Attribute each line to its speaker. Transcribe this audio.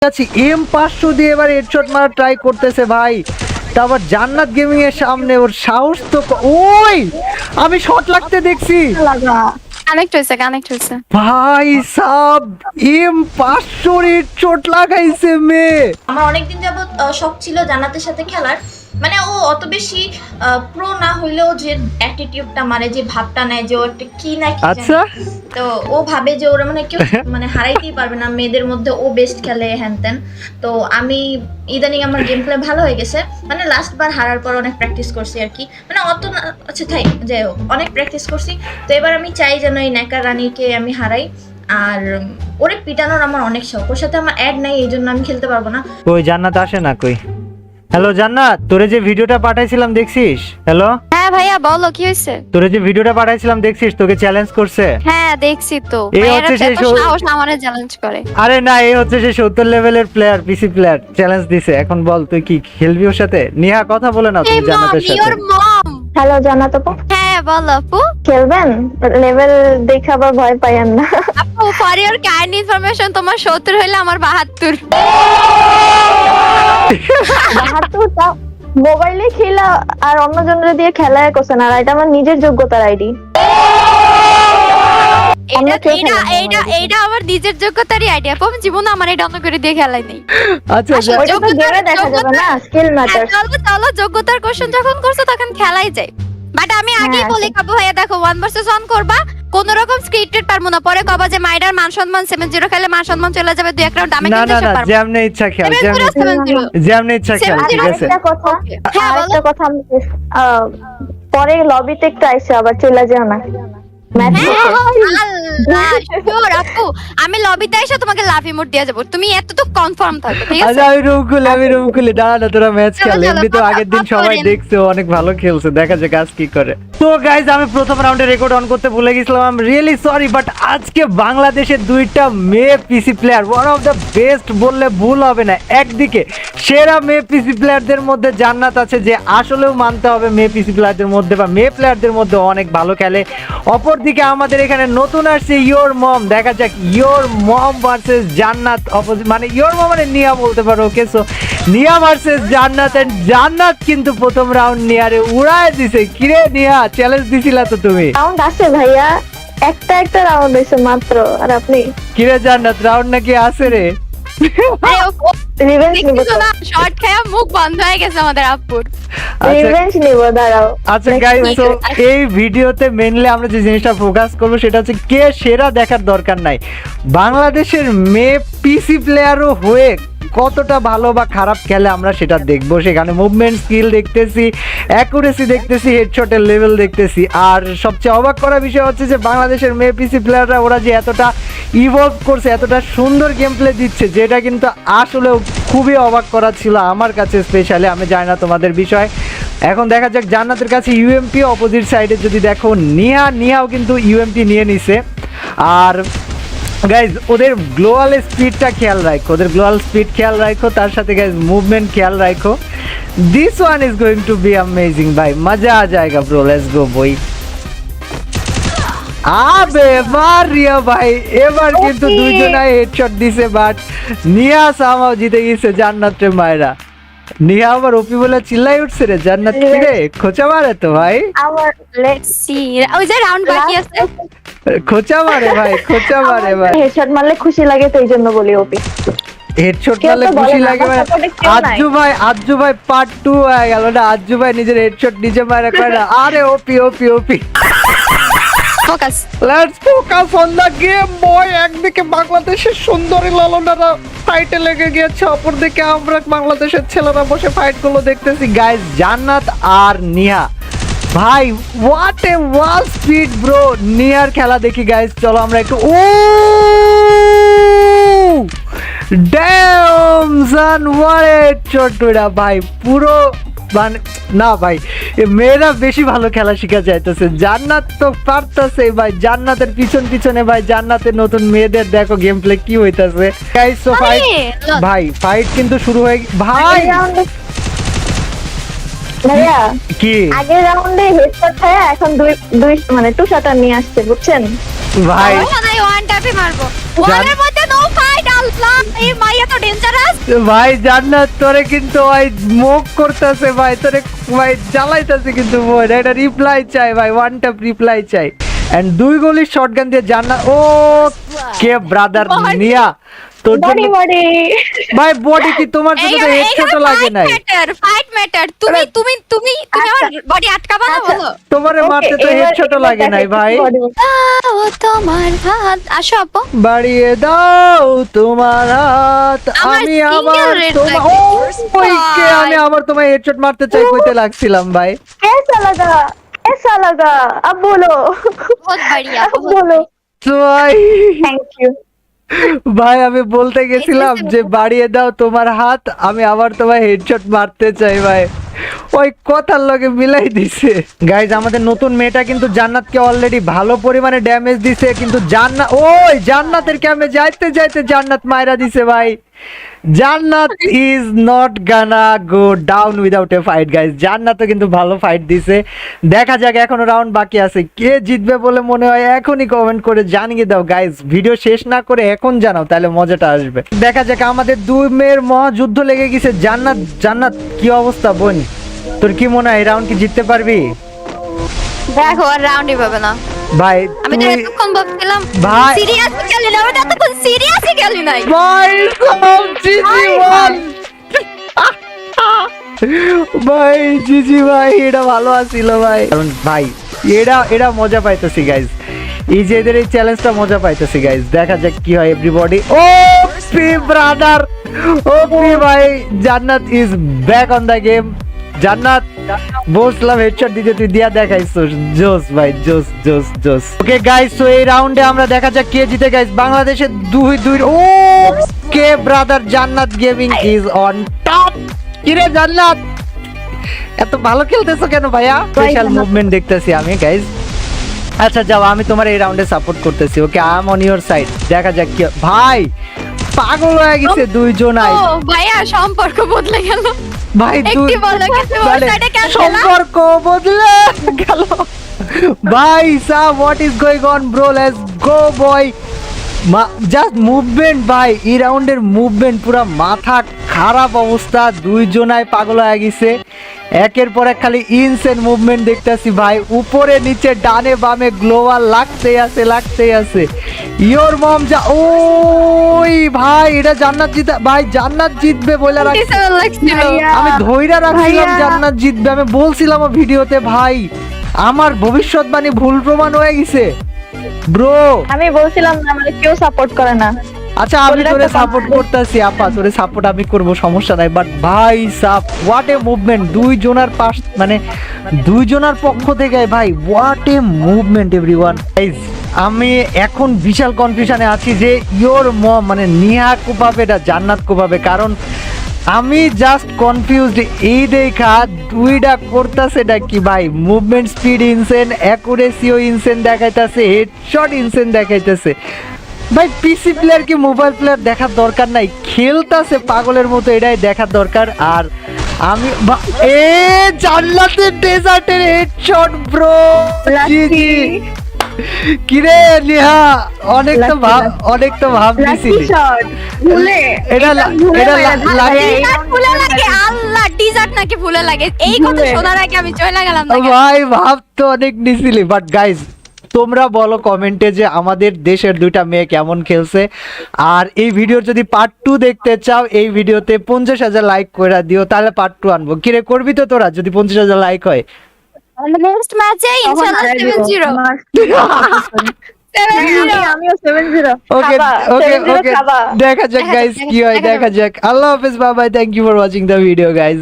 Speaker 1: আছি M500 দিয়ে এবার হেডশট মারা ট্রাই করতেছে ভাই। তারপর জান্নাত গেমিং এর সামনে ওর সাহস তো ওই আমি শট লাগতে দেখছি
Speaker 2: কানেক্ট হয়েছে
Speaker 1: ভাই সাব M500 হেডশট লাগাইছে মে।
Speaker 3: আমার অনেকদিন যাবত শখ ছিল জান্নাতের সাথে খেলার, মানে ও অত বেশি প্রো না হইলেও যে অ্যাটিটিউডটা মানে যে ভাবটা নেয় যে ও একটা কি না কি
Speaker 1: আচ্ছা
Speaker 3: তো ও ভাবে যে ওরা মানে কেউ মানে হারাইতেই পারবে না, মেয়েদের মধ্যে ও বেস্ট খেলে হ্যানতেন। তো আমি ইদানিং আমার গেম প্লে ভালো হয়ে গেছে, মানে লাস্ট বার হারার পর অনেক প্র্যাকটিস করছি আর কি, মানে অত না আচ্ছা তাই যাই হোক অনেক প্র্যাকটিস করছি। তো এবার আমি চাই যেন এই নেকা রানীকে আমি হারাই, আর ওরে পিটানোর আমার অনেক শখ। ওর সাথে আমার অ্যাড নাই, এই জন্য আমি খেলতে পারবো না।
Speaker 1: ওই জান্নাত আসে না কই? হ্যালো জান্নাত, তোরে যে ভিডিওটা পাঠাইছিলাম দেখছিস? হ্যালো
Speaker 2: হ্যাঁ ভাইয়া বলো কি হয়েছে?
Speaker 1: তোরে যে ভিডিওটা পাঠাইছিলাম দেখছিস? তোকে চ্যালেঞ্জ করছে।
Speaker 2: হ্যাঁ দেখছি তো,
Speaker 1: এই
Speaker 2: ভাইয়ারা
Speaker 1: হচ্ছে সেই
Speaker 2: এত সাহস আমারে চ্যালেঞ্জ করে।
Speaker 1: আরে না, এই হচ্ছে সে 70 লেভেলের প্লেয়ার, পিসি প্লেয়ার চ্যালেঞ্জ দিছে। এখন বল তুই কি খেলবি ওর সাথে? নিহা কথা বলে না তুমি জান্নাতের সাথে।
Speaker 2: Your mom.
Speaker 4: হ্যালো জান্নাত আপু,
Speaker 2: হ্যাঁ বলো আপু।
Speaker 4: খেলবেন? লেভেল দেখে আবার ভয় পাইয়েন না।
Speaker 2: আপু ফর ইওর কাইন্ড ইনফরমেশন, তোমার 70 হইলে আমার 72।
Speaker 4: বাহাত্তরটা মোবাইলে খেলা আর অন্য জনের দিয়ে খেলায় কোসেন, আর এটা আমার নিজের যোগ্যতার আইডি।
Speaker 2: এইটা আমার নিজের যোগ্যতারই আইডিয়া। আমি জীবনে আমার এটা অন্য করে দিয়ে খেলাই নেই।
Speaker 1: আচ্ছা
Speaker 2: আসলে
Speaker 4: ওইটা তো গেমে দেখা যাবে না, স্কিল ম্যাটার।
Speaker 2: চলো যোগ্যতার কোশ্চেন যখন করছো তখন খেলাই যায়। বাট আমি আগেই বলি কাবু ভাইয়া দেখো 1 ভার্সেস 1 করবা, কোন রকম স্ক্রিপ্টেড পারবো না। পরে কবা যে মাইডার মান সম্মান 7-0 খেলে মান সম্মান চলে যাবে, দুই এক রাউন্ড আমি
Speaker 1: না
Speaker 2: কিন্তু
Speaker 1: না
Speaker 2: সব
Speaker 1: না,
Speaker 2: পারবো।
Speaker 1: যেমনে ইচ্ছা খেল,
Speaker 2: 7-0
Speaker 1: যেমনে ইচ্ছা খেল, ঠিক আছে।
Speaker 4: আরেকটা কথা,
Speaker 2: হ্যাঁ, বলো।
Speaker 4: আরেকটা কথা, পরে লবিতে একটু আইসা আবার চলে যাও না ম্যাচ শেষে।
Speaker 2: আল্লাহ শিওর আপু, আমি লবিতে এসে তোমাকে লাভ ইমোট দিয়ে যাবো, তুমি এতটুকু কনফার্ম থাকো, ঠিক আছে?
Speaker 1: আচ্ছা আমি রুম খুলে দাঁড়া না, তোরা ম্যাচ
Speaker 2: চলো,
Speaker 1: খেল।
Speaker 2: চলো,
Speaker 1: এমনি তো
Speaker 2: পাপা,
Speaker 1: আগের দিন
Speaker 2: পাপা
Speaker 1: সবাই
Speaker 2: করেন।
Speaker 1: দেখছে অনেক ভালো খেলছে, দেখা যাক আজ কি করে। তো গাইজ আমি প্রথম রাউন্ডে রেকর্ড অন করতে ভুলে গেছিলাম, I am really sorry. But আজকে বাংলাদেশের দুইটা মেয়ে পিসি player, one of the best বললে ভুল হবে না। একদিকে সেরা মেয়ে পিসি প্লেয়ারদের মধ্যে জান্নাত আছে, যে আসলেও মানতে হবে মেয়ে পিসি প্লেয়ারদের মধ্যে বা মেয়ে প্লেয়ারদের মধ্যে অনেক ভালো খেলে। অপরদিকে আমাদের এখানে নতুন আসছে ইয়োর মম, দেখা যাক ইয়োর মম ভার্সেস জান্নাত। মানে ইয়োর মম মানে নিয়া বলতে পারো, ওকে। সো নিয়া ভার্সেস জান্নাত, এন্ড জান্নাত কিন্তু প্রথম রাউন্ড নিয়ারে উড়ায় দিছে। কিরে নিয়া, চ্যালেঞ্জ দিছিলা তো তুমি?
Speaker 4: রাউন্ড আছে ভাইয়া, একটা রাউন্ড হয়েছে মাত্র, আর আপনি
Speaker 1: কিরে জান্নাত, রাউন্ড নাকি আছে রে?
Speaker 4: রিভেঞ্জ নিব,
Speaker 2: শর্ট খায়া মুখ বন্ধ হয়ে গেছে আমাদের আপুর।
Speaker 4: রিভেঞ্জ নিব, দাঁড়াও।
Speaker 1: আচ্ছা গাইস, তো এই ভিডিওতে মেইনলি আমরা যে জিনিসটা ফোকাস করব সেটা হচ্ছে কে সেরা দেখার দরকার নাই। বাংলাদেশের মেয়ে পিসি প্লেয়ারও হয়ে কতটা ভালো বা খারাপ খেলে আমরা সেটা দেখবো। সেখানে মুভমেন্ট স্কিল দেখতেছি, অ্যাকুরেসি দেখতেছি, হেডশটের লেভেল দেখতেছি। আর সবচেয়ে অবাক করা বিষয় হচ্ছে যে বাংলাদেশের মেয়ে পিসি প্লেয়াররা ওরা যে এতটা ইভলভ করছে, এতটা সুন্দর গেম প্লে দিচ্ছে, যেটা কিন্তু আসলেও খুবই অবাক করা ছিল আমার কাছে স্পেশালি। আমি জানি না তোমাদের বিষয়। এখন দেখা যাক জান্নাতের কাছে ইউএমপি, অপোজিট সাইডে যদি দেখো নিহাও কিন্তু ইউএমপি নিয়ে নিছে। আর গাইজ ওদের গ্লোয়াল স্পিডটা খেয়াল রাখো, তার সাথে গাইজ মুভমেন্ট খেয়াল রাখো। This one is going to B amazing ভাই, মজা আ জায়গা ব্রো, লেটস গো বই। আবে মারিয়া ভাই, এবার কিন্তু দুইজনাই হেডশট দিছে, বাট নিয়া সামাও জিতে গেছে জান্নাতের মায়েরা। নিহা আবার ওপি বলে চিল্লাই উঠছে রে, জান্নাত কি রে খোঁচা মারে তো ভাই,
Speaker 4: আমার
Speaker 2: লেটস সি, ওই যে রাউন্ড বাকি আছে।
Speaker 1: খোঁচা মারে ভাই।
Speaker 4: হেডশট মারলে খুশি লাগে, তো এই জন্য বলি ওপি।
Speaker 1: হেডশট
Speaker 4: কেউ তো
Speaker 1: মারলে
Speaker 4: বলে
Speaker 1: খুশি
Speaker 4: না,
Speaker 1: লাগে
Speaker 4: আমার
Speaker 1: মানে
Speaker 4: support এ কেউ নাই।
Speaker 1: আজ্জু ভাই পার্ট 2 হয়ে গেল না? আজ্জু ভাই নিজের হেডশট নিজে মারে কয় না, আরে OP.
Speaker 2: Focus.
Speaker 1: Let's focus on the game boy. একদিকে বাংলাদেশের সুন্দরী লালনারা ফাইটে লেগে গিয়েছে, অপরদিকে আমরা বাংলাদেশের ছেলেরা বসে ফাইট গুলো দেখতেছি। গাইস জান্নাত আর নিহা ভাই, what a wall speed bro. Near খেলা দেখি গাইস, চলো আমরা একটু। ও ড্যাম জান, হোয়াট চটুরা ভাই, পুরো মানে না ভাই, মেয়েরা বেশি ভালো খেলা শিখা যাইতেছে। জান্নাত তো পারতেছে ভাই, জান্নাতের পিছনে ভাই, জান্নাতের নতুন মেয়েদের দেখো গেম প্লে কি হইতাছে গাইস। সো ফাইট ভাই, ফাইট কিন্তু শুরু হয়ে ভাই।
Speaker 4: ভাইয়া
Speaker 1: কি
Speaker 4: আগের রাউন্ডে হেডশট খায়, এখন দুই মানে টু শটার নিয়ে আসছে, বুঝছেন
Speaker 1: ভাই?
Speaker 2: ওয়ান ট্যাপে মারবো, ওয়ানের মধ্যে নো ফাইট। আল্লাহ এই মাইয়া তো ডেঞ্জারাস।
Speaker 1: ভাই জান্নাত তোরে কিন্তু ভাই মুখ করতেছে ভাই, তোরে ভাই জ্বালাইতেছে কিন্তু বোন, এটা রিপ্লাই চাই ভাই, ওয়ান ট্যাপ রিপ্লাই চাই। এন্ড 2 গোলির শটগান দিয়ে জান্নাত, ও কে ব্রাদার নিয়া তোর জন্য
Speaker 4: বডি
Speaker 1: ভাই বডি কি তোমার জন্য তো হেডশটও লাগে নাই।
Speaker 2: Fight matter. তুমি তুমি তুমি তুমি আমার বডি আটকাবা না বলো।
Speaker 1: তোমারে মারতে তো হেডশটও লাগে নাই ভাই।
Speaker 2: ও তোমার হাত, আসো আপু।
Speaker 1: বাড়িয়ে দাও তোমার হাত,
Speaker 2: আমার
Speaker 1: আমি
Speaker 2: single
Speaker 1: আবার
Speaker 2: red
Speaker 1: তোমার
Speaker 2: লাগে।
Speaker 1: ওই কে আমি আবার তোমায় হেডশট মারতে চাই কইতে লাগছিলাম ভাই।
Speaker 4: कैसा लगा अब बोलो
Speaker 2: বহুত বাড়িয়া
Speaker 4: अब बोलो
Speaker 1: তো ভাই
Speaker 4: थैंक यू
Speaker 1: ভাই আমি বলতে গেছিলাম যে বাড়িয়ে দাও তোমার হাত, আমি আবার তোমায় হেডশট মারতে চাই ভাই, ওই কথার লগে মিলাই দিছে। গাইজ আমাদের নতুন মেয়েটা কিন্তু জান্নাতকে অলরেডি ভালো পরিমাণে ড্যামেজ দিছে, কিন্তু জান্নাত ওই জান্নাতের ক্যামে যাইতে যাইতে জান্নাত মাইরা দিছে ভাই। Jannat is not gonna go down without a fight guys, জান্নাতও কিন্তু ভালো ফাইট দিছে। দেখা যাক এখনো রাউন্ড বাকি আছে, কে জিতবে বলে মনে হয় এখনই কমেন্ট করে জানিয়ে দাও গাইজ, ভিডিও শেষ না করে এখন জানাও তাহলে মজাটা আসবে। দেখা যাক আমাদের 2 মেয়ের মহাযুদ্ধ লেগে গেছে। জান্নাত জান্নাত কি অবস্থা বোন, তোর কি মনে হয় এই রাউন্ড কি জিততে পারবি?
Speaker 2: দেখো আর রাউন্ডই পাবে না
Speaker 1: ভাই
Speaker 2: আমি তো
Speaker 1: তুই
Speaker 2: এতক্ষণ ভাবছিলাম
Speaker 1: ভাই
Speaker 2: সিরিয়াসলি খেলি না, আমি তো এতক্ষণ সিরিয়াসলি খেলি নাই।
Speaker 1: ভাই সব জিজি বল ভাই জিজি ভাই এটা ভালো আছিল ভাই, কারণ ভাই এরা মজা পাইতেছি গাইজ, এই যে এদের এই চ্যালেঞ্জটা মজা পাইতেছি গাইজ। দেখা যাক কি হয় everybody. O P brother, O P ভাই, Jannat is back on the game. Jannat বসলাম হেডশট দিতে, তুই দিয়া দেখাইছিস, জোস ভাই জোস জোস জোস। ওকে গাইস সো এই রাউন্ডে আমরা দেখা যাক কে জিতে গাইস। বাংলাদেশের 2-2 ও কে ব্রাদার জান্নাত গেমিং ইজ অন টপ। কিরে জান্নাত এত ভালো খেলতেছো কেন ভাইয়া? স্পেশাল মুভমেন্ট দেখতেছি আমি গাইস। আচ্ছা যাও, আমি তোমার এই রাউন্ডে সাপোর্ট করতেছি। Okay I am on your side. দেখা যাক কি ভাই, পাগল হয়ে গেছে দুইজনাই।
Speaker 2: ও ভাইয়া সম্পর্ক বদলে গেল
Speaker 1: ভাই
Speaker 2: একটি বলো কিন্তু ওর সাইডে ক্যান্সেল।
Speaker 1: সম্পর্ক বদলে গেল ভাই। Sub what is going on bro, let's go boy. Just movement ভাই, এই রাউন্ডের মুভমেন্ট পুরো মাথা খারাপ অবস্থা, দুইজনায় পাগল হয়ে গেছে। একের পর এক খালি ইনসেন মুভমেন্ট দেখতেছি ভাই, উপরে নিচে ডানে বামে গ্লোবাল লাগতেই আছে। ইওর মম যা ওই ভাই, এটা জান্নাত জিতে ভাই, জান্নাত জিতবে বলে রাখছি আমি, ধইরা রাখছিলাম জান্নাত জিতবে, আমি বলছিলাম ভিডিওতে ভাই, আমার ভবিষ্যৎবাণী ভুল প্রমাণ হয়ে গেছে ব্রো।
Speaker 4: আমি বলছিলাম না আমাকে কেউ সাপোর্ট করে না।
Speaker 1: আচ্ছা আমি তোরে সাপোর্ট করতেছি আপা, তোরে সাপোর্ট আমি করব, সমস্যা নাই, বাট ভাই সাপ হোয়াট এ মুভমেন্ট, দুইজনার পাশ মানে দুইজনার পক্ষ থেকে ভাই, what a movement everyone. Guys আমি এখন বিশাল কনফিউশনে আছি যে ইওর মম মানে নিহা কোপাবে না জান্নাত কোপাবে, কারণ আমি জাস্ট কনফিউজড। এই দেখা দুইটা করতেছে কি ভাই, মুভমেন্ট স্পিড ইনসেন, অ্যাকুরেসিও ইনসেন দেখাইতেছে, হেডশট ইনসেন দেখাইতেছে ভাই। পিসি প্লেয়ার কি মোবাইল প্লেয়ার দেখার দরকার নাই, খেলতেছে পাগলের মতো, এটাই দেখার দরকার। আর আমি এ জান্নাতের ডেজার্টের হেডশট ব্রো, জিজি কিরে নিহা, অনেক তো ভাব দিছিলি এটা লাগে
Speaker 2: ফুলে লাগে। আল্লাহ ডিজার্ট নাকি ফুলে লাগে, এই কথা শোনার আগে আমি চলে গেলাম না
Speaker 1: ভাই, ভাব তো অনেক দিছিলি। বাট গাইজ তোমরা বলো কমেন্টে যে আমাদের দেশের দুইটা মেয়ে কেমন খেলছে, আর এই ভিডিওর যদি পার্ট 2 দেখতে চাও এই ভিডিওতে 50,000 লাইক করে দিও, তাহলে পার্ট 2 আনবো। কিরে করবি তো তোরা যদি 50,000 লাইক হয়?
Speaker 2: নেক্সট ম্যাচে ইনশাআল্লাহ 7-0
Speaker 4: আমিও 7-0
Speaker 1: ওকে ওকে
Speaker 4: 7-0
Speaker 1: ওকে
Speaker 4: খাবা।
Speaker 1: দেখা যাক গাইস কি হয়, দেখা যাক। আল্লাহ হাফেজ, bye bye, thank you for watching the video guys.